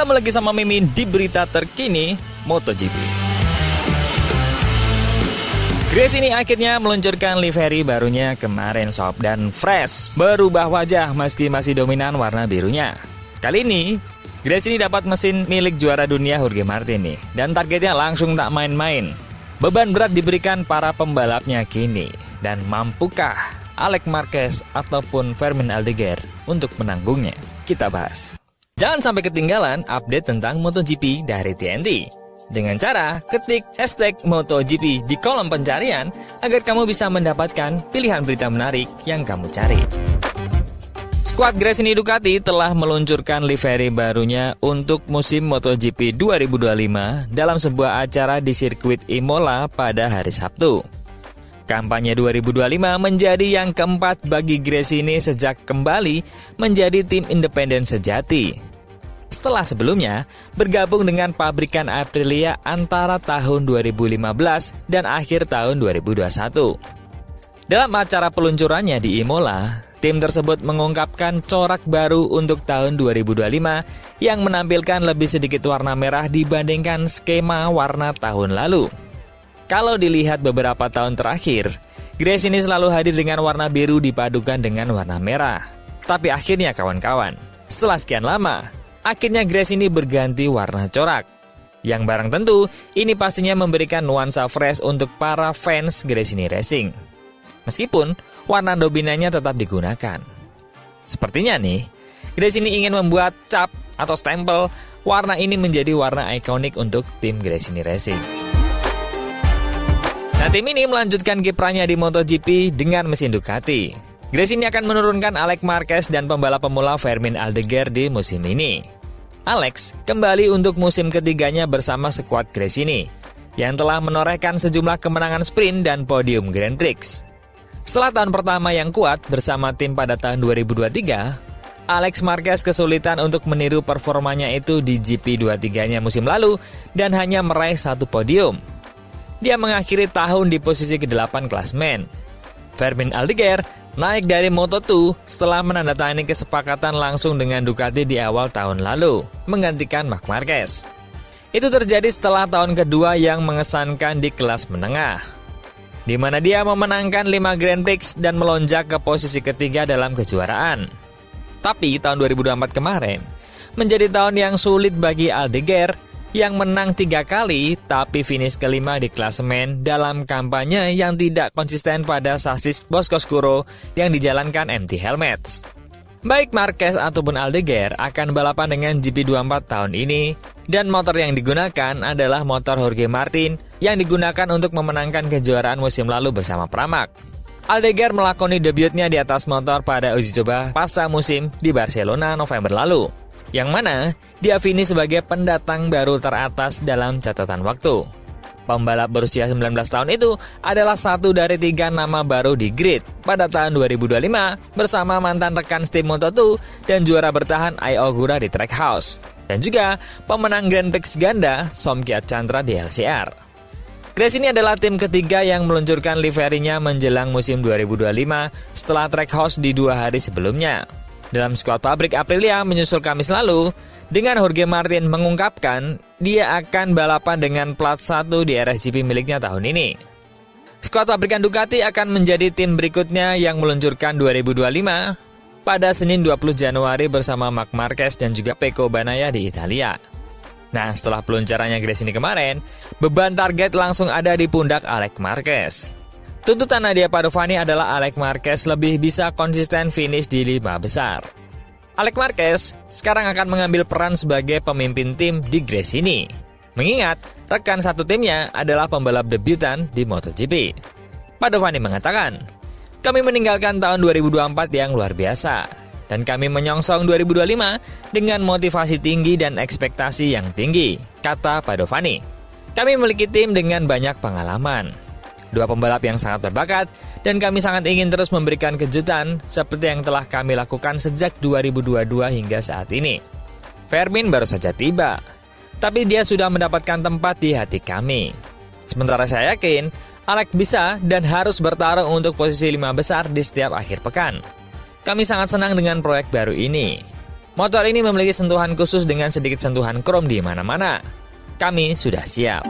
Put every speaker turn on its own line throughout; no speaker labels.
Ketemu lagi sama Mimin di berita terkini MotoGP. Grace ini akhirnya meluncurkan livery barunya kemarin sob, dan fresh, berubah wajah meski masih dominan warna birunya. Kali ini, Grace ini dapat mesin milik juara dunia Jorge Martin nih, dan targetnya langsung tak main-main. Beban berat diberikan para pembalapnya kini, dan mampukah Alex Marquez ataupun Fermin Aldeguer untuk menanggungnya? Kita bahas. Jangan sampai ketinggalan update tentang MotoGP dari TNT. Dengan cara ketik hashtag MotoGP di kolom pencarian agar kamu bisa mendapatkan pilihan berita menarik yang kamu cari. Skuad Gresini Ducati telah meluncurkan livery barunya untuk musim MotoGP 2025 dalam sebuah acara di sirkuit Imola pada hari Sabtu. Kampanye 2025 menjadi yang keempat bagi Gresini sejak kembali menjadi tim independen sejati. Setelah sebelumnya bergabung dengan pabrikan Aprilia antara tahun 2015 dan akhir tahun 2021. Dalam acara peluncurannya di Imola, tim tersebut mengungkapkan corak baru untuk tahun 2025 yang menampilkan lebih sedikit warna merah dibandingkan skema warna tahun lalu. Kalau dilihat beberapa tahun terakhir, Grace ini selalu hadir dengan warna biru dipadukan dengan warna merah. Tapi akhirnya kawan-kawan, setelah sekian lama, akhirnya Grace ini berganti warna corak. Yang barang tentu, ini pastinya memberikan nuansa fresh untuk para fans Gresini Racing. Meskipun warna dominannya tetap digunakan. Sepertinya nih, Gresini ingin membuat cap atau stempel warna ini menjadi warna ikonik untuk tim Gresini Racing. Nah, tim ini melanjutkan kiprahnya di MotoGP dengan mesin Ducati. Gresini akan menurunkan Alex Marquez dan pembalap pemula Fermin Aldeguer di musim ini. Alex kembali untuk musim ketiganya bersama skuad Gresini, yang telah menorehkan sejumlah kemenangan sprint dan podium Grand Prix. Setelah tahun pertama yang kuat bersama tim pada tahun 2023, Alex Marquez kesulitan untuk meniru performanya itu di GP23-nya musim lalu dan hanya meraih satu podium. Dia mengakhiri tahun di posisi ke-8 klasmen. Fermin Aldeguer naik dari Moto2 setelah menandatangani kesepakatan langsung dengan Ducati di awal tahun lalu, menggantikan Marc Marquez. Itu terjadi setelah tahun kedua yang mengesankan di kelas menengah, di mana dia memenangkan 5 Grand Prix dan melonjak ke posisi ketiga dalam kejuaraan. Tapi tahun 2024 kemarin menjadi tahun yang sulit bagi Aldeguer yang menang 3 kali tapi finish kelima di klasemen dalam kampanye yang tidak konsisten pada sasis Boscoscuro yang dijalankan MT Helmets. Baik Marquez ataupun Aldeguer akan balapan dengan GP24 tahun ini, dan motor yang digunakan adalah motor Jorge Martin yang digunakan untuk memenangkan kejuaraan musim lalu bersama Pramac. Aldeguer melakoni debutnya di atas motor pada uji coba pasca musim di Barcelona November lalu, yang mana dia finish sebagai pendatang baru teratas dalam catatan waktu. Pembalap berusia 19 tahun itu adalah satu dari 3 nama baru di grid pada tahun 2025 bersama mantan rekan tim Moto2 dan juara bertahan Ai Ogura di Trackhouse, dan juga pemenang Grand Prix ganda Somkhiat Chantra di LCR. Grace ini adalah tim ketiga yang meluncurkan liverynya menjelang musim 2025 setelah Trackhouse di 2 hari sebelumnya. Dalam skuad pabrik Aprilia menyusul Kamis lalu, dengan Jorge Martin mengungkapkan dia akan balapan dengan plat 1 di RSGP miliknya tahun ini. Skuad pabrikan Ducati akan menjadi tim berikutnya yang meluncurkan 2025 pada Senin 20 Januari bersama Marc Marquez dan juga Pecco Bagnaia di Italia. Nah, setelah peluncurannya Grace ini kemarin, beban target langsung ada di pundak Alex Marquez. Tuntutan Nadia Padovani adalah Alex Marquez lebih bisa konsisten finish di 5 besar. Alex Marquez sekarang akan mengambil peran sebagai pemimpin tim di Grace ini, mengingat rekan satu timnya adalah pembalap debutan di MotoGP. Padovani mengatakan, "Kami meninggalkan tahun 2024 yang luar biasa, dan kami menyongsong 2025 dengan motivasi tinggi dan ekspektasi yang tinggi," kata Padovani. "Kami memiliki tim dengan banyak pengalaman, 2 pembalap yang sangat berbakat, dan kami sangat ingin terus memberikan kejutan seperti yang telah kami lakukan sejak 2022 hingga saat ini. Fermin baru saja tiba, tapi dia sudah mendapatkan tempat di hati kami. Sementara saya yakin Alex bisa dan harus bertarung untuk posisi 5 besar di setiap akhir pekan. Kami sangat senang dengan proyek baru ini. Motor ini memiliki sentuhan khusus dengan sedikit sentuhan krom di mana-mana. Kami sudah siap.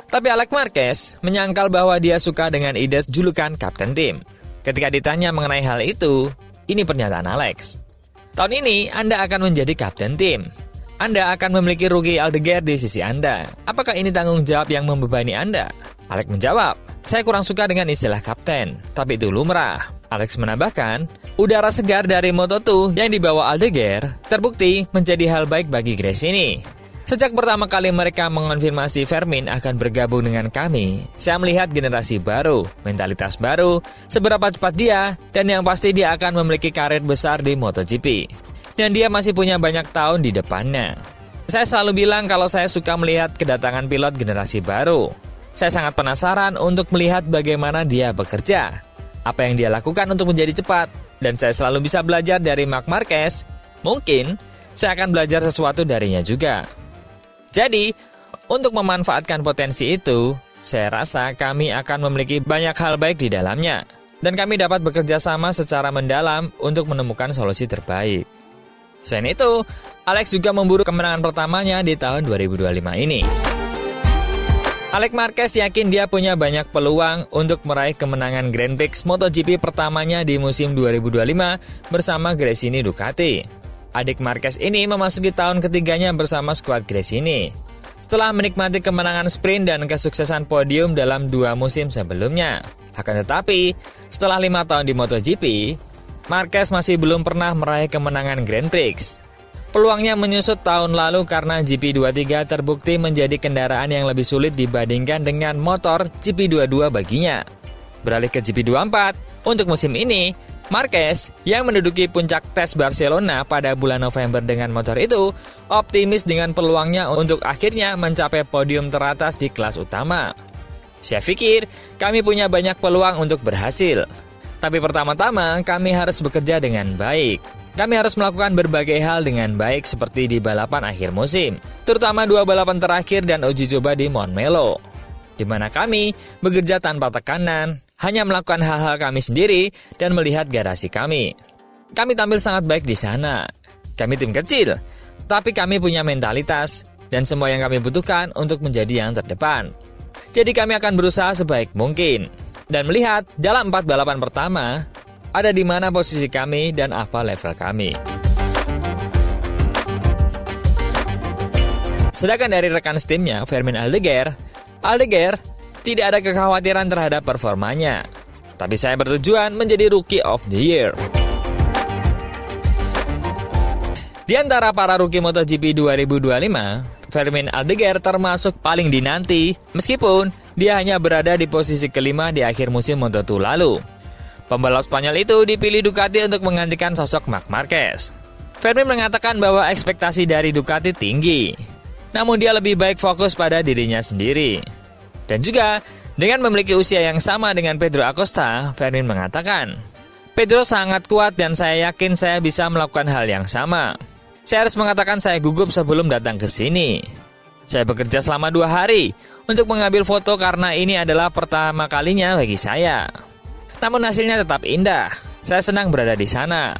Tapi Alex Marquez menyangkal bahwa dia suka dengan ide julukan Kapten Tim. Ketika ditanya mengenai hal itu, ini pernyataan Alex. Tahun ini Anda akan menjadi Kapten Tim. Anda akan memiliki rookie Aldeguer di sisi Anda. Apakah ini tanggung jawab yang membebani Anda? Alex menjawab, saya kurang suka dengan istilah kapten, tapi itu lumrah. Alex menambahkan, udara segar dari Moto2 yang dibawa Aldeguer terbukti menjadi hal baik bagi Grace ini. Sejak pertama kali mereka mengonfirmasi Vermin akan bergabung dengan kami, saya melihat generasi baru, mentalitas baru, seberapa cepat dia, dan yang pasti dia akan memiliki karir besar di MotoGP. Dan dia masih punya banyak tahun di depannya. Saya selalu bilang kalau saya suka melihat kedatangan pilot generasi baru. Saya sangat penasaran untuk melihat bagaimana dia bekerja, apa yang dia lakukan untuk menjadi cepat, dan saya selalu bisa belajar dari Marc Marquez. Mungkin saya akan belajar sesuatu darinya juga. Jadi, untuk memanfaatkan potensi itu, saya rasa kami akan memiliki banyak hal baik di dalamnya, dan kami dapat bekerja sama secara mendalam untuk menemukan solusi terbaik. Selain itu, Alex juga memburu kemenangan pertamanya di tahun 2025 ini. Alex Marquez yakin dia punya banyak peluang untuk meraih kemenangan Grand Prix MotoGP pertamanya di musim 2025 bersama Gresini Ducati. Adik Marquez ini memasuki tahun ketiganya bersama skuad Gresini, setelah menikmati kemenangan sprint dan kesuksesan podium dalam 2 musim sebelumnya. Akan tetapi, setelah 5 tahun di MotoGP, Marquez masih belum pernah meraih kemenangan Grand Prix. Peluangnya menyusut tahun lalu karena GP23 terbukti menjadi kendaraan yang lebih sulit dibandingkan dengan motor GP22 baginya. Beralih ke GP24, untuk musim ini, Marquez yang menduduki puncak tes Barcelona pada bulan November dengan motor itu, optimis dengan peluangnya untuk akhirnya mencapai podium teratas di kelas utama. Saya pikir, kami punya banyak peluang untuk berhasil. Tapi pertama-tama, kami harus bekerja dengan baik. Kami harus melakukan berbagai hal dengan baik seperti di balapan akhir musim, terutama 2 balapan terakhir dan uji coba di Montmelo, di mana kami bekerja tanpa tekanan, hanya melakukan hal-hal kami sendiri dan melihat garasi kami. Kami tampil sangat baik di sana. Kami tim kecil, tapi kami punya mentalitas dan semua yang kami butuhkan untuk menjadi yang terdepan. Jadi kami akan berusaha sebaik mungkin dan melihat dalam 4 balapan pertama, ada di mana posisi kami dan apa level kami. Sedangkan dari rekan setimnya, Fermin Aldeguer tidak ada kekhawatiran terhadap performanya. Tapi saya bertujuan menjadi Rookie of the Year. Di antara para rookie MotoGP 2025, Fermin Aldeguer termasuk paling dinanti, meskipun dia hanya berada di posisi kelima di akhir musim Moto2 lalu. Pembalap Spanyol itu dipilih Ducati untuk menggantikan sosok Marc Marquez. Fermin mengatakan bahwa ekspektasi dari Ducati tinggi, namun dia lebih baik fokus pada dirinya sendiri. Dan juga, dengan memiliki usia yang sama dengan Pedro Acosta, Fermin mengatakan, Pedro sangat kuat dan saya yakin saya bisa melakukan hal yang sama. Saya harus mengatakan saya gugup sebelum datang ke sini. Saya bekerja selama 2 hari untuk mengambil foto karena ini adalah pertama kalinya bagi saya. Namun hasilnya tetap indah. Saya senang berada di sana.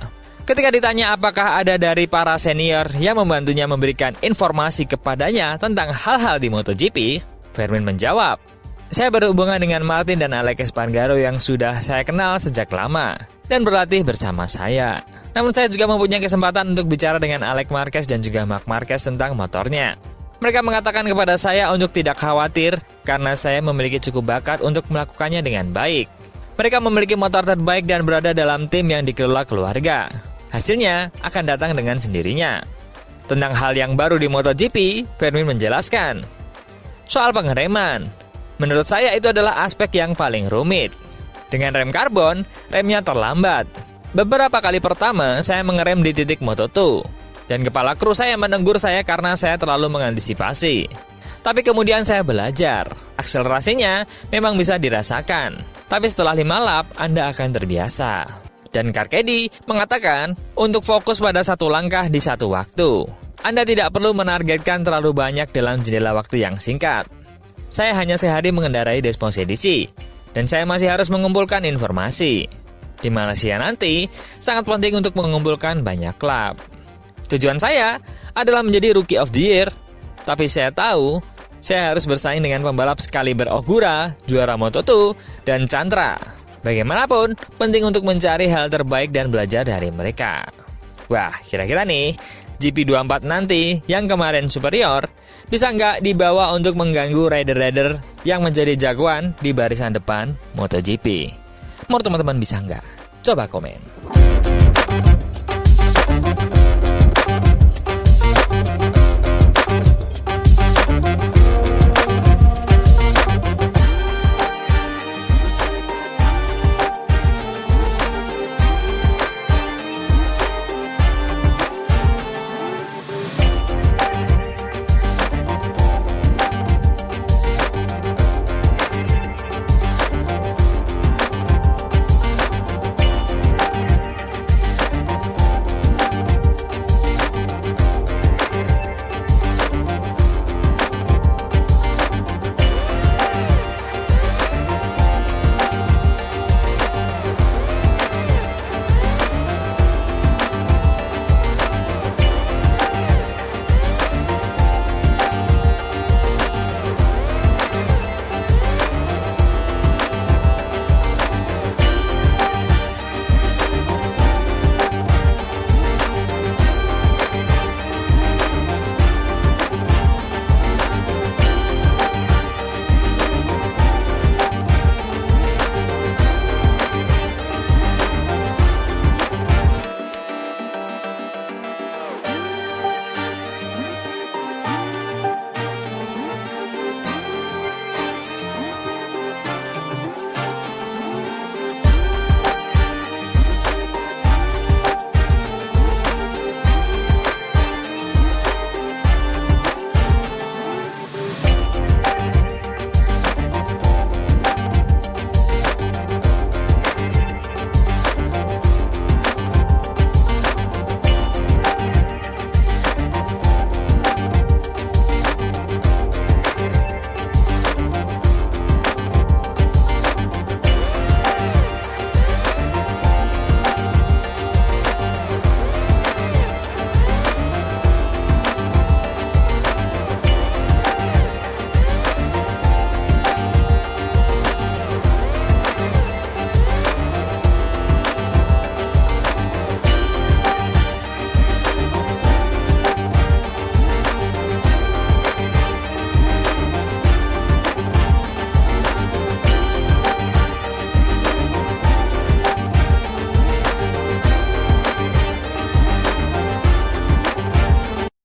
Ketika ditanya apakah ada dari para senior yang membantunya memberikan informasi kepadanya tentang hal-hal di MotoGP, Fermin menjawab, saya berhubungan dengan Martin dan Alex Espargaro yang sudah saya kenal sejak lama dan berlatih bersama saya. Namun saya juga mempunyai kesempatan untuk bicara dengan Alex Marquez dan juga Marc Marquez tentang motornya. Mereka mengatakan kepada saya untuk tidak khawatir karena saya memiliki cukup bakat untuk melakukannya dengan baik. Mereka memiliki motor terbaik dan berada dalam tim yang dikelola keluarga. Hasilnya akan datang dengan sendirinya. Tentang hal yang baru di MotoGP, Fermin menjelaskan. Soal pengereman, menurut saya itu adalah aspek yang paling rumit. Dengan rem karbon, remnya terlambat. Beberapa kali pertama, saya mengerem di titik Moto2. Dan kepala kru saya menegur saya karena saya terlalu mengantisipasi. Tapi kemudian saya belajar. Akselerasinya memang bisa dirasakan. Tapi setelah 5 lap, Anda akan terbiasa. Dan Carcedi mengatakan, untuk fokus pada satu langkah di satu waktu. Anda tidak perlu menargetkan terlalu banyak dalam jendela waktu yang singkat. Saya hanya sehari mengendarai Desmosedici, dan saya masih harus mengumpulkan informasi. Di Malaysia nanti, sangat penting untuk mengumpulkan banyak klub. Tujuan saya adalah menjadi Rookie of the Year, tapi saya tahu saya harus bersaing dengan pembalap sekaliber Ogura, juara Moto2, dan Chandra. Bagaimanapun, penting untuk mencari hal terbaik dan belajar dari mereka. Wah, kira-kira nih, GP24 nanti yang kemarin superior, bisa nggak dibawa untuk mengganggu rider-rider yang menjadi jagoan di barisan depan MotoGP? Menurut teman-teman bisa nggak? Coba komen.